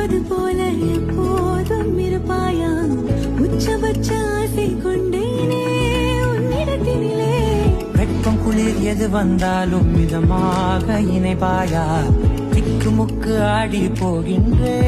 இருப்பது போல எப்போதும் இருப்பாயா உச்சபட்ச ஆசை கொண்டேனே உன்னிடத்தினிலே வெப்பம் குளிர் எது வந்தாலும் மிதமாக இணைப்பாயா திக்குமுக்கு ஆடி போகின்றே